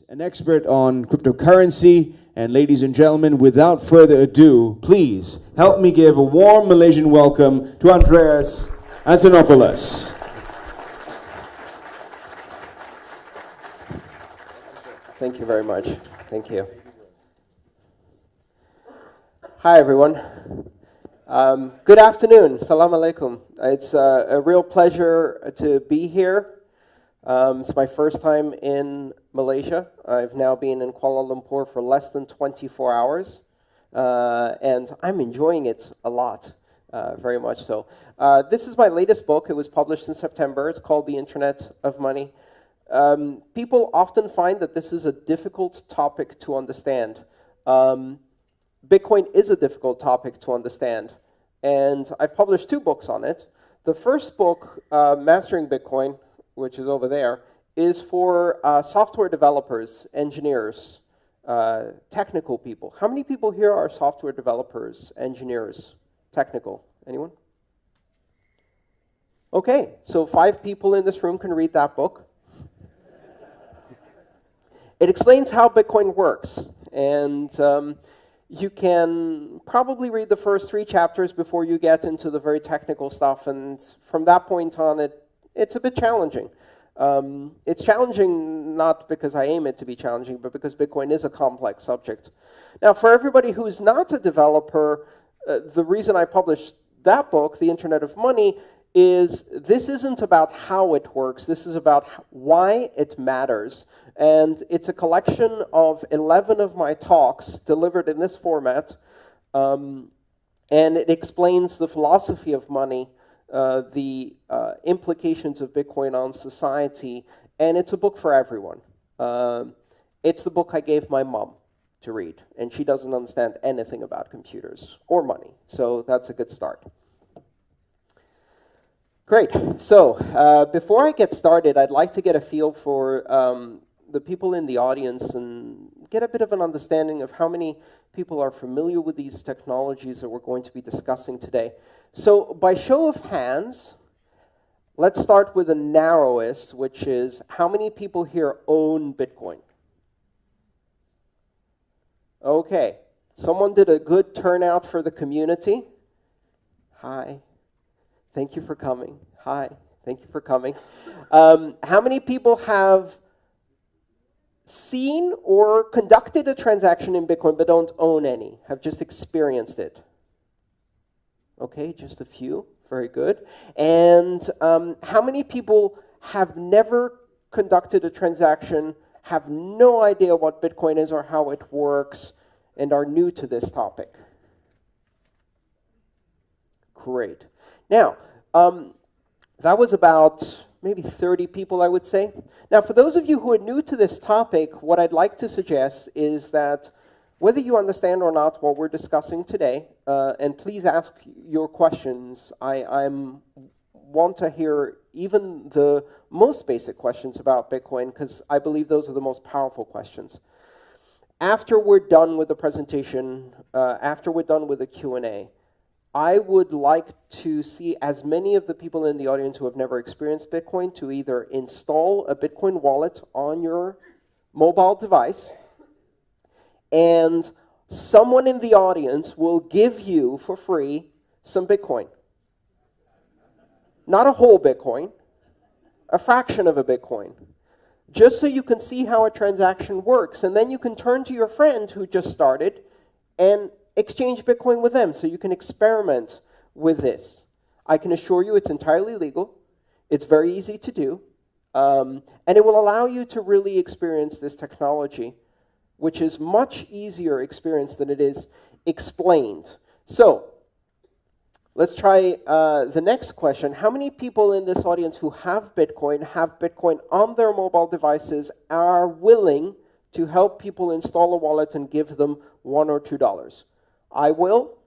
An expert on cryptocurrency. And ladies and gentlemen, without further ado, please help me give a warm Malaysian welcome to Andreas Antonopoulos. Thank you very much. Thank you. Hi, everyone. Good afternoon. Salam alaikum. It's a real pleasure to be here. It's my first time in Malaysia. I've now been in Kuala Lumpur for less than 24 hours, and I'm enjoying it a lot, very much so. This is my latest book. It was published in September. It's called The Internet of Money. People often find that this is a difficult topic to understand. Bitcoin is a difficult topic to understand, and I've published 2 books on it. The first book, Mastering Bitcoin, which is over there, is for software developers, engineers, technical people. How many people here are software developers, engineers, technical? Anyone? Okay, so 5 people in this room can read that book. It explains how Bitcoin works, and you can probably read the first 3 chapters before you get into the very technical stuff, and from that point on, it's a bit challenging. It's challenging not because I aim it to be challenging, but because Bitcoin is a complex subject. Now, for everybody who's not a developer, the reason I published that book, The Internet of Money, is this isn't about how it works. This is about why it matters. And it's a collection of 11 of my talks delivered in this format. And it explains the philosophy of money, the implications of Bitcoin on society, and it's a book for everyone. It's the book I gave my mom to read, and she doesn't understand anything about computers or money, so that's a good start. Great. So before I get started, I'd like to get a feel for the people in the audience and get a bit of an understanding of how many people are familiar with these technologies that we're going to be discussing today. So by show of hands, let's start with the narrowest, which is how many people here own Bitcoin? Okay. Someone did a good turnout for the community. Hi. Thank you for coming. Hi. Thank you for coming. How many people have seen or conducted a transaction in Bitcoin but don't own any, have just experienced it? Okay, just a few. Very good. And how many people have never conducted a transaction, have no idea what Bitcoin is or how it works, and are new to this topic? Great. Now, that was about maybe 30 people, I would say. Now, for those of you who are new to this topic, what I'd like to suggest is that whether you understand or not what we're discussing today, and please ask your questions. I want to hear even the most basic questions about Bitcoin, because I believe those are the most powerful questions. After we're done with the presentation, after we're done with the Q&A, I would like to see as many of the people in the audience who have never experienced Bitcoin to either install a Bitcoin wallet on your mobile device, and someone in the audience will give you for free some Bitcoin. Not a whole Bitcoin, a fraction of a Bitcoin, just so you can see how a transaction works. And then you can turn to your friend who just started and exchange Bitcoin with them so you can experiment with this. I can assure you it's entirely legal. It's very easy to do. And it will allow you to really experience this technology, which is much easier experience than it is explained. So let's try the next question. How many people in this audience who have Bitcoin on their mobile devices, are willing to help people install a wallet and give them $1 or $2? I will.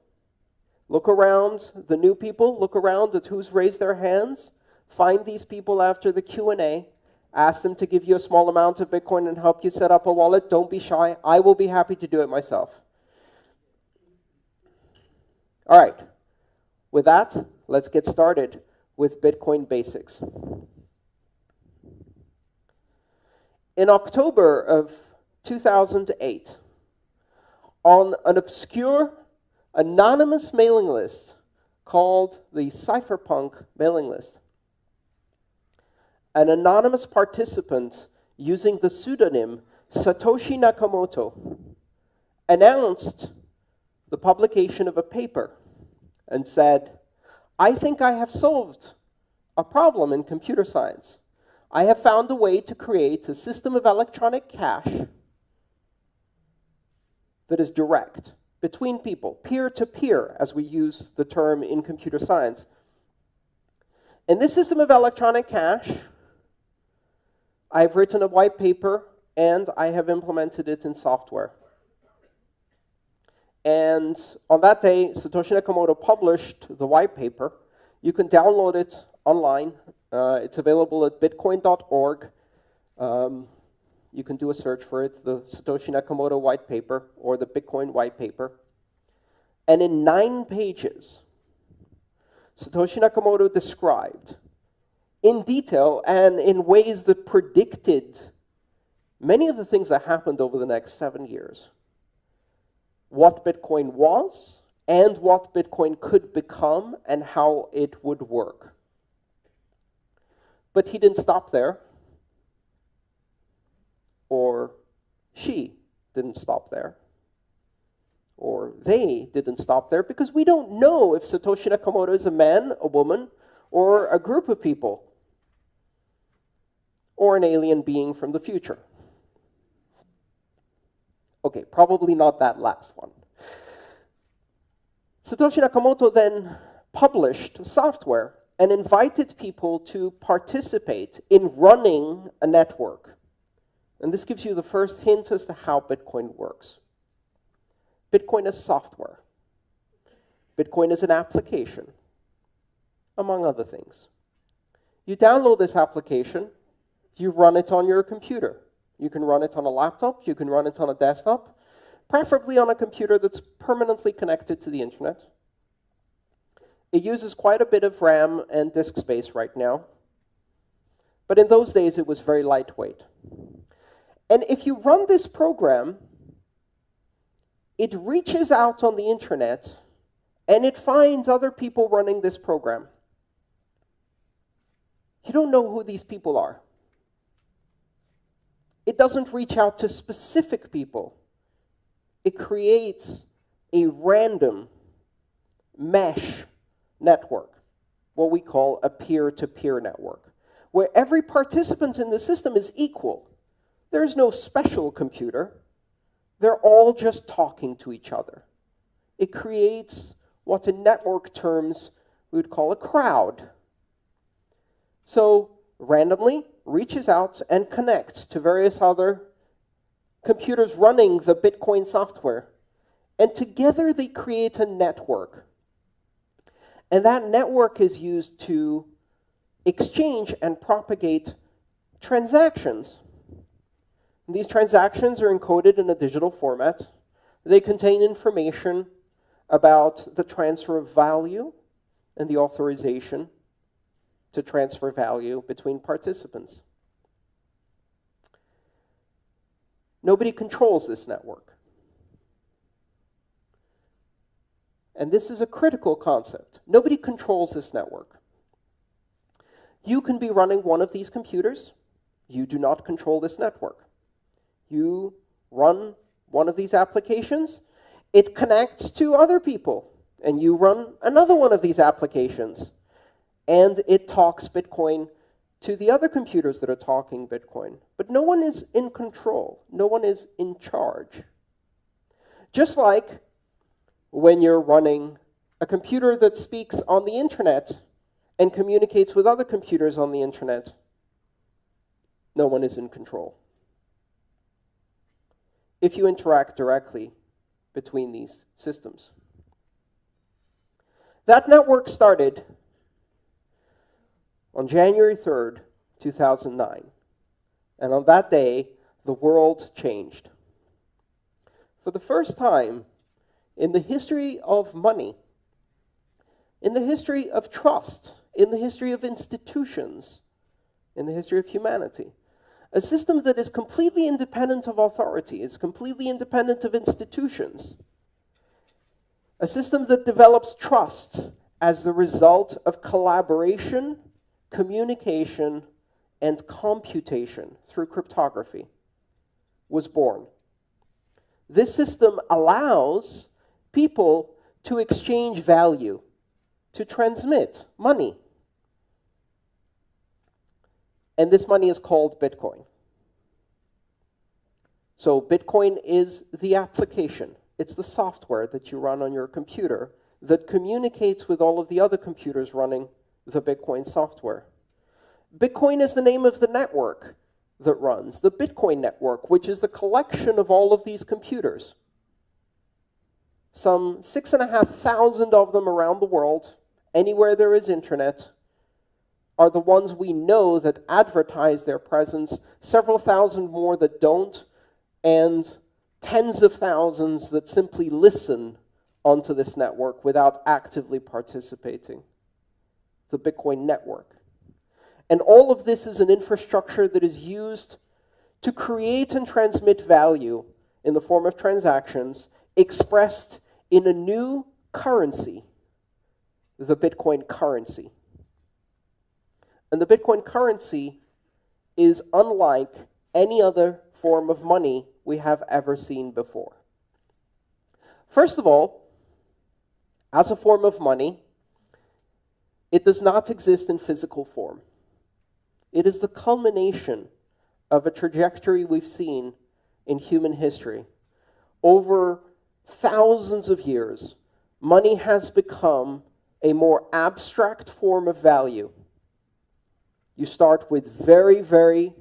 Look around, the new people, look around at who's raised their hands. Find these people after the Q&A. Ask them to give you a small amount of Bitcoin and help you set up a wallet. Don't be shy. I will be happy to do it myself. All right. With that, let's get started with Bitcoin basics. in October of 2008, on an obscure, anonymous mailing list called the Cypherpunk mailing list, an anonymous participant using the pseudonym Satoshi Nakamoto announced the publication of a paper and said, "I think I have solved a problem in computer science. I have found a way to create a system of electronic cash that is direct between people, peer-to-peer, as we use the term in computer science. In this system of electronic cash, I've written a white paper and I have implemented it in software." And on that day, Satoshi Nakamoto published the white paper. You can download it online. It's available at bitcoin.org. You can do a search for it, the Satoshi Nakamoto white paper or the Bitcoin white paper. And in 9 pages, Satoshi Nakamoto described in detail and in ways that predicted many of the things that happened over the next 7 years, what Bitcoin was and what Bitcoin could become and how it would work. But he didn't stop there, or she didn't stop there, or they didn't stop there, because we don't know if Satoshi Nakamoto is a man, a woman, or a group of people, or an alien being from the future. Okay, probably not that last one. Satoshi Nakamoto then published software and invited people to participate in running a network. And this gives you the first hint as to how Bitcoin works. Bitcoin is software. Bitcoin is an application, among other things. You download this application, you run it on your computer. You can run it on a laptop, you can run it on a desktop, preferably on a computer that's permanently connected to the internet. It uses quite a bit of RAM and disk space right now, but in those days it was very lightweight. And if you run this program, it reaches out on the internet and it finds other people running this program. You don't know who these people are. It doesn't reach out to specific people. It creates a random mesh network, what we call a peer-to-peer network, where every participant in the system is equal. There's no special computer. They're all just talking to each other. It creates what in network terms we would call a crowd. So randomly reaches out and connects to various other computers running the Bitcoin software. And together they create a network. And that network is used to exchange and propagate transactions. And these transactions are encoded in a digital format. They contain information about the transfer of value and the authorization to transfer value between participants. Nobody controls this network. And this is a critical concept. Nobody controls this network. You can be running one of these computers. You do not control this network. You run one of these applications. It connects to other people. And you run another one of these applications. And it talks Bitcoin to the other computers that are talking Bitcoin. But no one is in control. No one is in charge. Just like when you're running a computer that speaks on the internet and communicates with other computers on the internet, no one is in control. If you interact directly between these systems. That network started on January 3rd, 2009. And on that day, the world changed. For the first time in the history of money, in the history of trust, in the history of institutions, in the history of humanity, A system that is completely independent of authority, is completely independent of institutions. A system that develops trust as the result of collaboration, communication, and computation through cryptography was born. This system allows people to exchange value, to transmit money. And this money is called Bitcoin. So Bitcoin is the application. It's the software that you run on your computer that communicates with all of the other computers running the Bitcoin software. Bitcoin is the name of the network that runs, the Bitcoin network, which is the collection of all of these computers. Some 6,500 of them around the world, anywhere there is internet, are the ones we know that advertise their presence, several thousand more that don't, and tens of thousands that simply listen onto this network without actively participating. The Bitcoin network. And all of this is an infrastructure that is used to create and transmit value in the form of transactions expressed in a new currency, the Bitcoin currency. And the Bitcoin currency is unlike any other form of money we have ever seen before. First of all, as a form of money, it does not exist in physical form. It is the culmination of a trajectory we've seen in human history. Over thousands of years, money has become a more abstract form of value. You start with very, very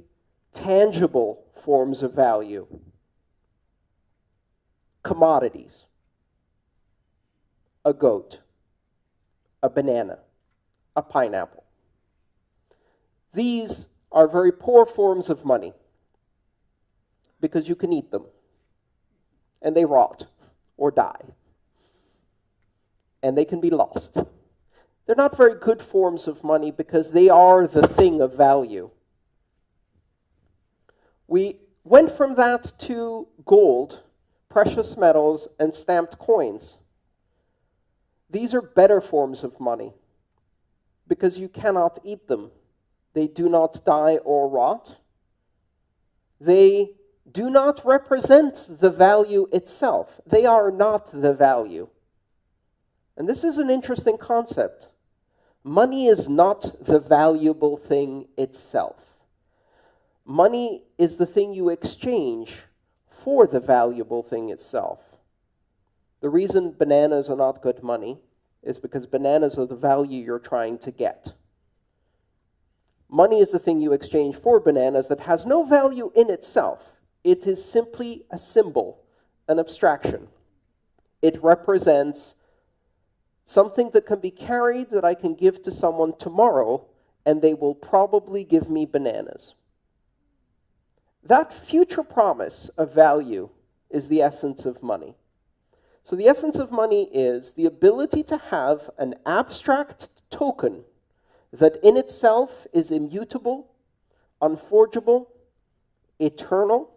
tangible forms of value. Commodities. A goat. A banana. A pineapple. These are very poor forms of money because you can eat them and they rot or die and they can be lost. They're not very good forms of money because they are the thing of value. We went from that to gold, precious metals, and stamped coins. These are better forms of money because you cannot eat them. They do not die or rot. They do not represent the value itself. They are not the value. And this is an interesting concept. Money is not the valuable thing itself. Money is the thing you exchange for the valuable thing itself. The reason bananas are not good money is because bananas are the value you're trying to get. Money is the thing you exchange for bananas that has no value in itself. It is simply a symbol, an abstraction. It represents something that can be carried that I can give to someone tomorrow, and they will probably give me bananas. That future promise of value is the essence of money. So the essence of money is the ability to have an abstract token that in itself is immutable, unforgeable, eternal,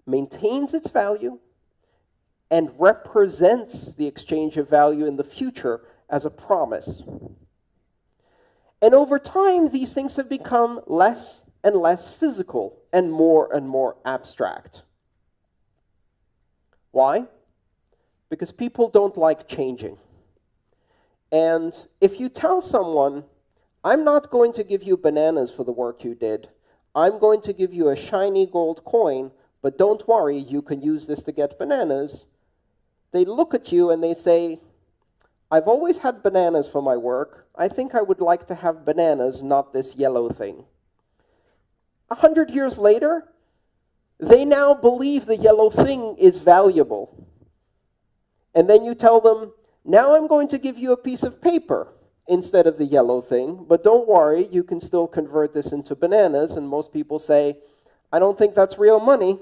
maintains its value, and represents the exchange of value in the future as a promise. And over time, these things have become less and less physical and more abstract. Why? Because people don't like changing. And if you tell someone, I'm not going to give you bananas for the work you did, I'm going to give you a shiny gold coin, but don't worry, you can use this to get bananas, they look at you and they say, I've always had bananas for my work. I think I would like to have bananas, not this yellow thing. 100 years later, they now believe the yellow thing is valuable. And then you tell them, now I'm going to give you a piece of paper instead of the yellow thing, but don't worry, you can still convert this into bananas. And most people say, I don't think that's real money.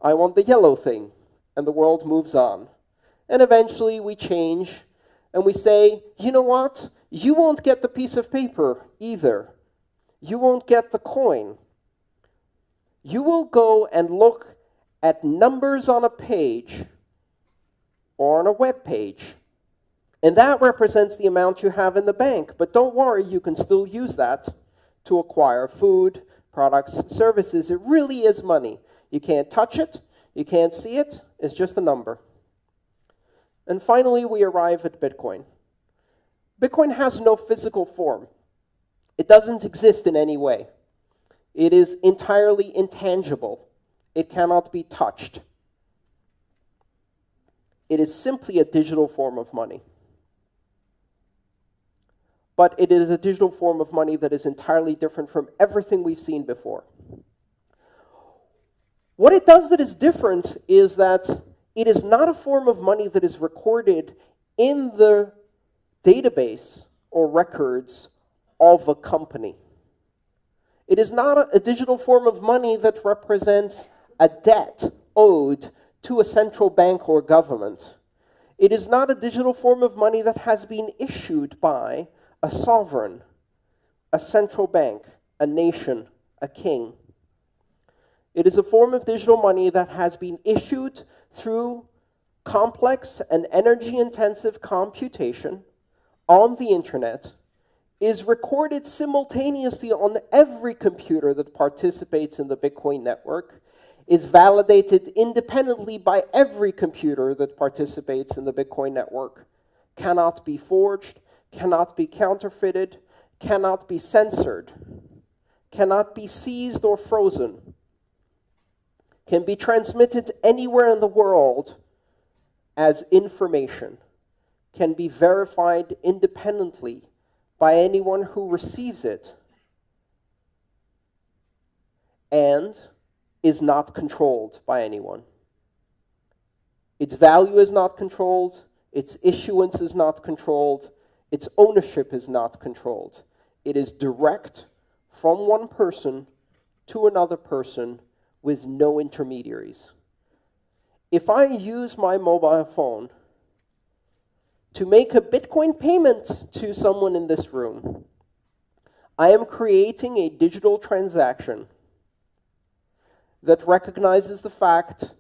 I want the yellow thing. And the world moves on. And eventually we change and we say, you know what? You won't get the piece of paper either. you won't get the coin. You will go and look at numbers on a page or on a web page. And that represents the amount you have in the bank. But don't worry, you can still use that to acquire food, products, services. It really is money. You can't touch it. You can't see it. It's just a number. And finally, we arrive at Bitcoin. Bitcoin has no physical form. It doesn't exist in any way. It is entirely intangible. It cannot be touched. It is simply a digital form of money. But it is a digital form of money that is entirely different from everything we've seen before. What it does that is different is that it is not a form of money that is recorded in the database or records of a company. It is not a digital form of money that represents a debt owed to a central bank or government. It is not a digital form of money that has been issued by a sovereign, a central bank, a nation, a king. It is a form of digital money that has been issued through complex and energy-intensive computation on the internet, is recorded simultaneously on every computer that participates in the Bitcoin network, is validated independently by every computer that participates in the Bitcoin network, cannot be forged, cannot be counterfeited, cannot be censored, cannot be seized or frozen, can be transmitted anywhere in the world as information, can be verified independently by anyone who receives it, and is not controlled by anyone. Its value is not controlled, its issuance is not controlled, its ownership is not controlled. It is direct from one person to another person with no intermediaries. If I use my mobile phone to make a Bitcoin payment to someone in this room, I am creating a digital transaction that recognizes the fact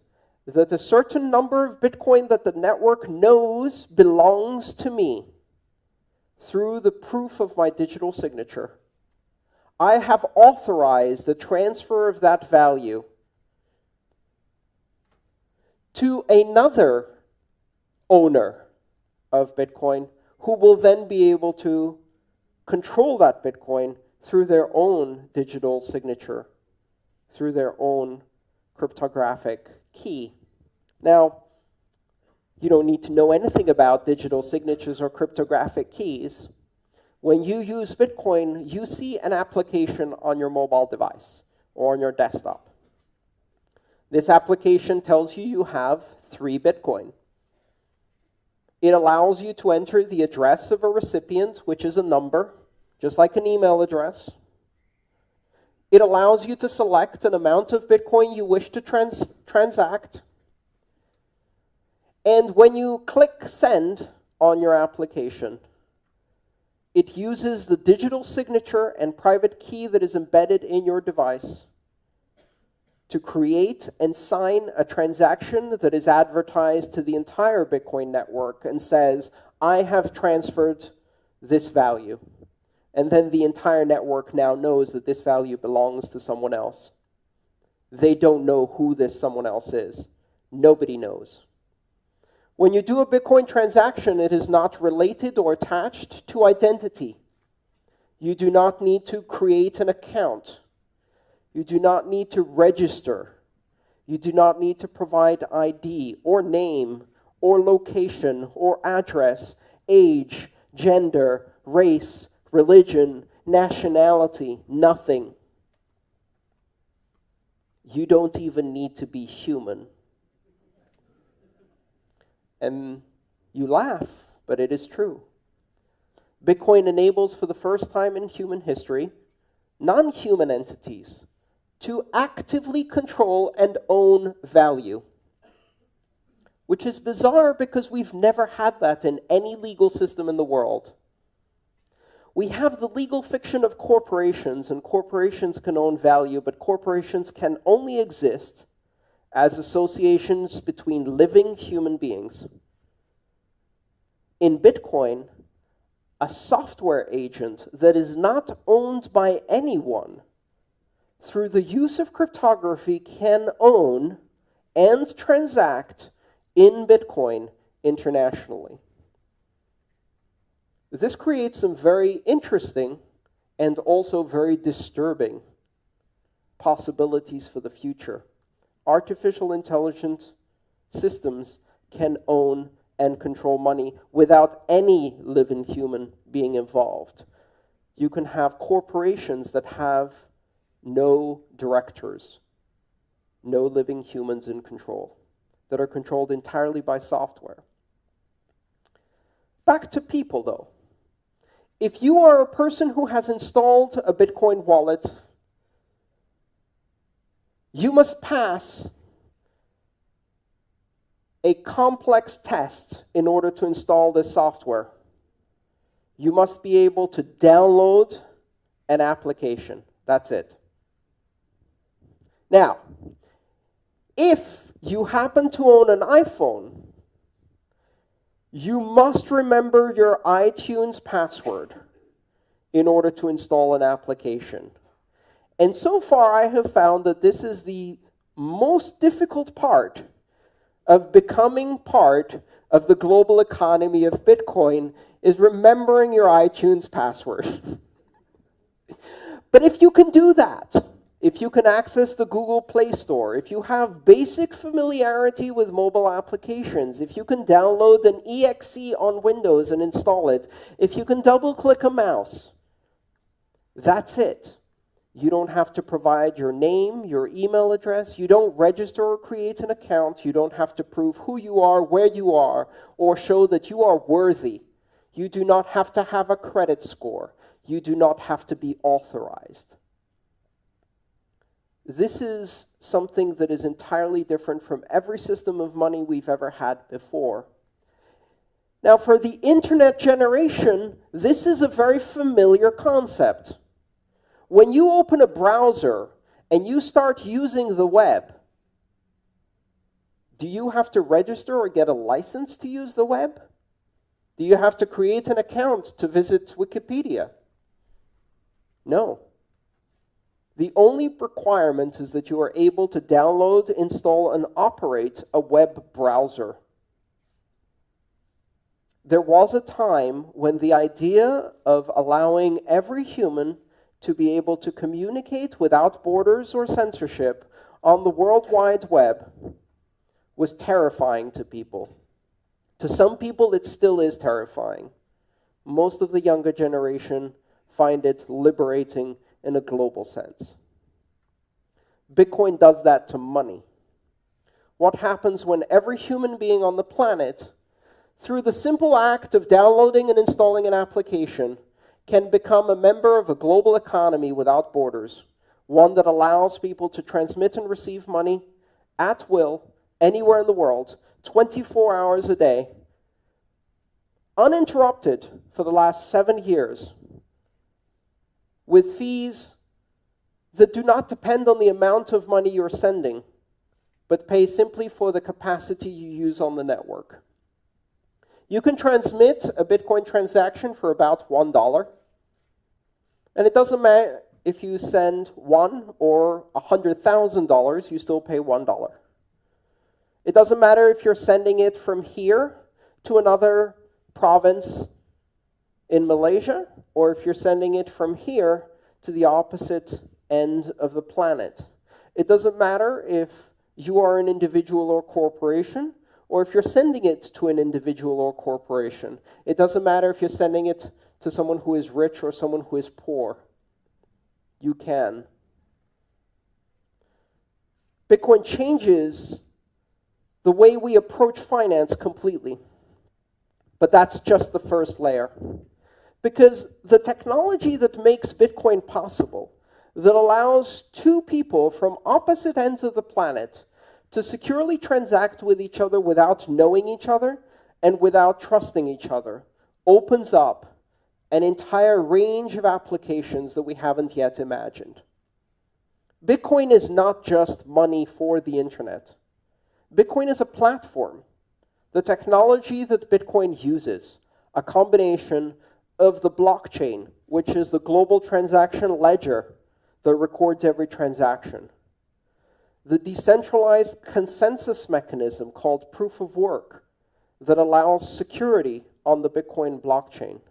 that a certain number of Bitcoin that the network knows belongs to me through the proof of my digital signature. I have authorized the transfer of that value to another owner of Bitcoin who will then be able to control that Bitcoin through their own digital signature, through their own cryptographic key. Now, you don't need to know anything about digital signatures or cryptographic keys. When you use Bitcoin, you see an application on your mobile device or on your desktop. This application tells you you have 3 Bitcoin. It allows you to enter the address of a recipient, which is a number, just like an email address. It allows you to select an amount of Bitcoin you wish to transact. And when you click send on your application, it uses the digital signature and private key that is embedded in your device to create and sign a transaction that is advertised to the entire Bitcoin network and says, I have transferred this value. And then the entire network now knows that this value belongs to someone else. They don't know who this someone else is. Nobody knows. When you do a Bitcoin transaction, it is not related or attached to identity. You do not need to create an account. You do not need to register. You do not need to provide ID or name or location or address, age, gender, race, religion, nationality, nothing. You don't even need to be human. And you laugh, but it is true. Bitcoin enables, for the first time in human history, non-human entities to actively control and own value, which is bizarre because we've never had that in any legal system in the world. We have the legal fiction of corporations, and corporations can own value, but corporations can only exist as associations between living human beings. In Bitcoin, a software agent that is not owned by anyone, through the use of cryptography, can own and transact in Bitcoin internationally. This creates some very interesting and also very disturbing possibilities for the future. Artificial intelligence systems can own and control money without any living human being involved. You can have corporations that have no directors, no living humans in control, that are controlled entirely by software. Back to people, though. If you are a person who has installed a Bitcoin wallet, you must pass a complex test in order to install this software. You must be able to download an application. That's it. Now, if you happen to own an iPhone, you must remember your iTunes password in order to install an application. And so far, I have found that this is the most difficult part of becoming part of the global economy of Bitcoin, is remembering your iTunes password. But if you can do that, if you can access the Google Play Store, if you have basic familiarity with mobile applications, if you can download an exe on Windows and install it, if you can double-click a mouse, that's it. You don't have to provide your name, your email address. You don't register or create an account. You don't have to prove who you are, where you are, or show that you are worthy. You do not have to have a credit score. You do not have to be authorized. This is something that is entirely different from every system of money we've ever had before. Now, for the internet generation, this is a very familiar concept. When you open a browser and you start using the web, do you have to register or get a license to use the web? Do you have to create an account to visit Wikipedia? No. The only requirement is that you are able to download, install, and operate a web browser. There was a time when the idea of allowing every human to be able to communicate without borders or censorship on the World Wide Web was terrifying to people. To some people, it still is terrifying. Most of the younger generation find it liberating in a global sense. Bitcoin does that to money. What happens when every human being on the planet, through the simple act of downloading and installing an application, can become a member of a global economy without borders, one that allows people to transmit and receive money at will, anywhere in the world, 24 hours a day, uninterrupted for the last 7 years, with fees that do not depend on the amount of money you're sending, but pay simply for the capacity you use on the network. You can transmit a Bitcoin transaction for about $1. And it doesn't matter if you send $1 or $100,000, you still pay $1. It doesn't matter if you're sending it from here to another province in Malaysia, or if you're sending it from here to the opposite end of the planet. It doesn't matter if you are an individual or corporation, or if you're sending it to an individual or corporation. It doesn't matter if you're sending it to someone who is rich or someone who is poor. You can. Bitcoin changes the way we approach finance completely. But that's just the first layer. Because the technology that makes Bitcoin possible, that allows two people from opposite ends of the planet to securely transact with each other without knowing each other and without trusting each other, opens up an entire range of applications that we haven't yet imagined. Bitcoin is not just money for the internet. Bitcoin is a platform. The technology that Bitcoin uses, a combination of the blockchain, which is the global transaction ledger that records every transaction, the decentralized consensus mechanism called proof of work that allows security on the Bitcoin blockchain,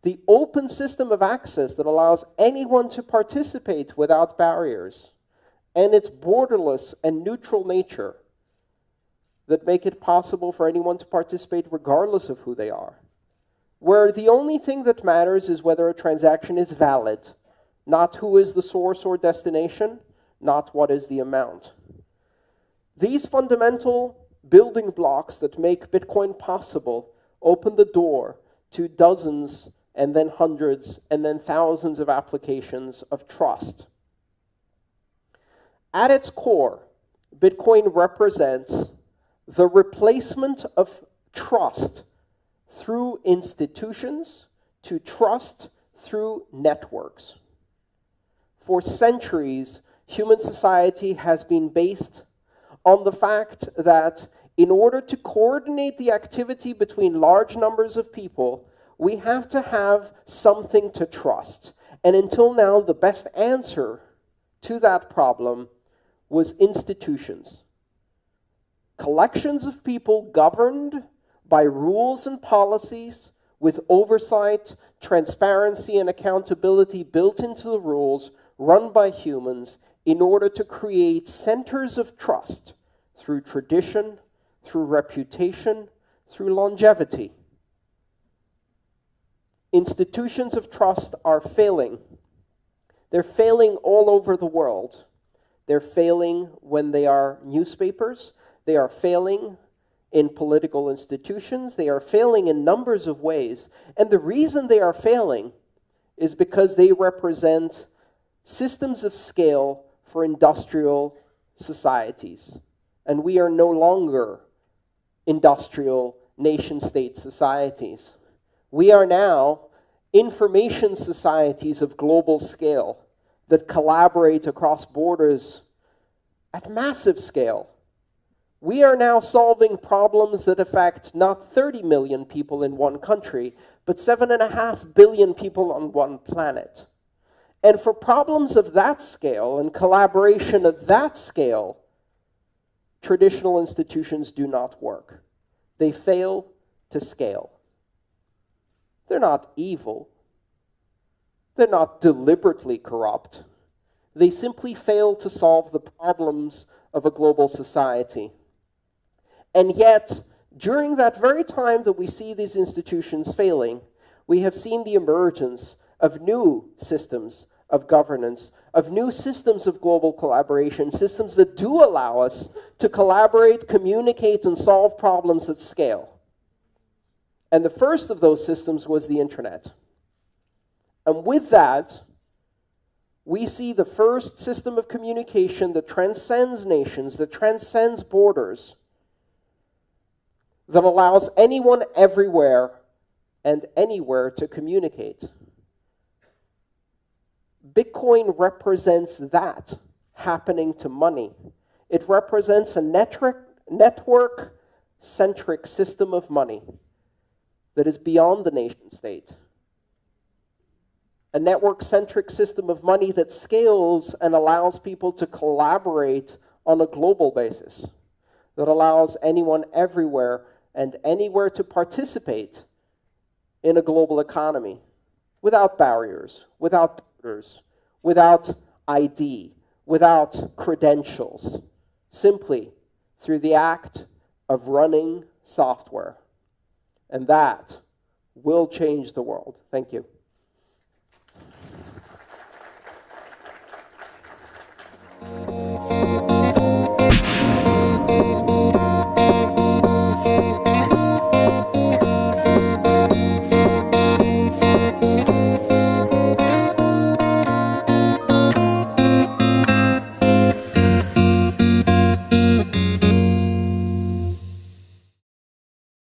the open system of access that allows anyone to participate without barriers, and its borderless and neutral nature that make it possible for anyone to participate regardless of who they are, where the only thing that matters is whether a transaction is valid, not who is the source or destination, not what is the amount. These fundamental building blocks that make Bitcoin possible open the door to dozens and then hundreds and then thousands of applications of trust. At its core, Bitcoin represents the replacement of trust through institutions to trust through networks. For centuries, human society has been based on the fact that in order to coordinate the activity between large numbers of people, we have to have something to trust. And until now, the best answer to that problem was institutions. Collections of people governed by rules and policies with oversight, transparency, and accountability built into the rules, run by humans in order to create centers of trust through tradition, through reputation, through longevity. Institutions of trust are failing. They're failing all over the world. They're failing when they are newspapers. They are failing in political institutions. They are failing in numbers of ways. And the reason they are failing is because they represent systems of scale for industrial societies. And we are no longer industrial nation-state societies. We are now information societies of global scale that collaborate across borders at massive scale. We are now solving problems that affect not 30 million people in one country, but 7.5 billion people on one planet. And for problems of that scale and collaboration of that scale, traditional institutions do not work. They fail to scale. They're not evil. They're not deliberately corrupt. They simply fail to solve the problems of a global society. And yet, during that very time that we see these institutions failing, we have seen the emergence of new systems of governance, of new systems of global collaboration, systems that do allow us to collaborate, communicate, and solve problems at scale. And the first of those systems was the internet. And with that, we see the first system of communication that transcends nations, that transcends borders, that allows anyone everywhere and anywhere to communicate. Bitcoin represents that happening to money. It represents a network-centric system of money that is beyond the nation state. A network-centric system of money that scales and allows people to collaborate on a global basis, that allows anyone everywhere and anywhere to participate in a global economy without barriers, without borders, without ID, without credentials, simply through the act of running software. And that will change the world. Thank you.